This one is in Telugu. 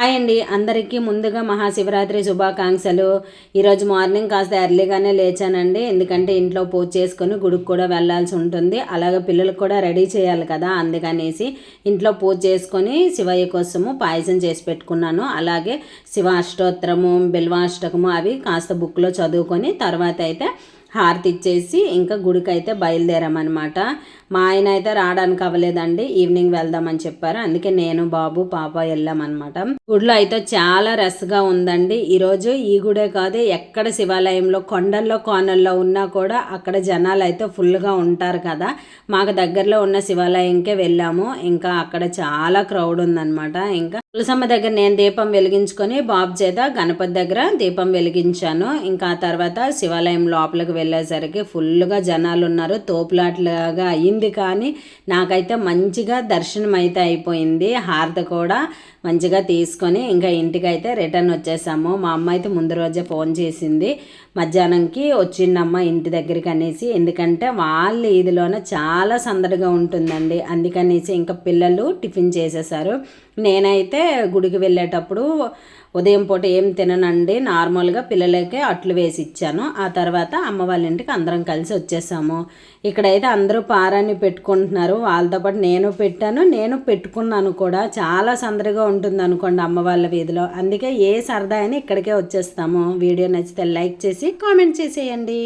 హాయ్ అండి, అందరికీ ముందుగా మహాశివరాత్రి శుభాకాంక్షలు. ఈరోజు మార్నింగ్ కాస్త ఎర్లీగానే లేచానండి, ఎందుకంటే ఇంట్లో పూజ చేసుకొని గుడికి కూడా వెళ్ళాల్సి ఉంటుంది. అలాగే పిల్లలకు కూడా రెడీ చేయాలి కదా, అందుకనేసి ఇంట్లో పూజ చేసుకొని శివయ్య కోసము పాయసం చేసి పెట్టుకున్నాను. అలాగే శివ అష్టోత్తరము, బిల్వాష్టకము అవి కాస్త బుక్లో చదువుకొని తర్వాత అయితే హారతి ఇచ్చేసి ఇంకా గుడికి అయితే బయలుదేరామన్నమాట. మా ఆయన అయితే రావడానికి అవ్వలేదండి, ఈవినింగ్ వెళ్దామని చెప్పారు. అందుకే నేను బాబు పాప వెళ్ళామన్నమాట. గుడిలో అయితే చాలా రష్గా ఉందండి ఈరోజు. ఈ గుడే కాదు, ఎక్కడ శివాలయంలో కొండల్లో కోనల్లో ఉన్నా కూడా అక్కడ జనాలు అయితే ఫుల్గా ఉంటారు కదా. మాకు దగ్గరలో ఉన్న శివాలయంకే వెళ్ళాము. ఇంకా అక్కడ చాలా క్రౌడ్ ఉందన్నమాట. ఇంకా తులసమ్మ దగ్గర నేను దీపం వెలిగించుకొని బాబు చేత గణపతి దగ్గర దీపం వెలిగించాను. ఇంకా ఆ తర్వాత శివాలయం లోపలికి వెళ్ళేసరికి ఫుల్గా జనాలు ఉన్నారు. తోపులాట్లాగా అయ్యింది, కానీ నాకైతే మంచిగా దర్శనం అయితే అయిపోయింది. హారతి కూడా మంచిగా తీసుకొని ఇంకా ఇంటికి అయితే రిటర్న్ వచ్చేసాము. మా అమ్మ అయితే ముందు రోజే ఫోన్ చేసింది, మధ్యాహ్నంకి వచ్చిందమ్మ ఇంటి దగ్గరికి అనేసి. ఎందుకంటే వాళ్ళ ఇదిలోనే చాలా సందడిగా ఉంటుందండి, అందుకనేసి ఇంకా పిల్లలు టిఫిన్ చేసేసారు. నేనైతే గుడికి వెళ్ళేటప్పుడు ఉదయం పూట ఏం తిననండి, నార్మల్గా పిల్లలకే అట్లు వేసి ఇచ్చాను. ఆ తర్వాత అమ్మ వాళ్ళ ఇంటికి అందరం కలిసి వచ్చేసాము. ఇక్కడైతే అందరూ పారాన్ని పెట్టుకుంటున్నారు, వాళ్ళతో పాటు నేను పెట్టాను, నేను పెట్టుకున్నాను కూడా. చాలా సందడిగా ఉంటుంది అనుకోండి అమ్మ వాళ్ళ వీధిలో, అందుకే ఏ సరదా అని ఇక్కడికే వచ్చేస్తాము. వీడియో నచ్చితే లైక్ చేసి కామెంట్ చేసేయండి.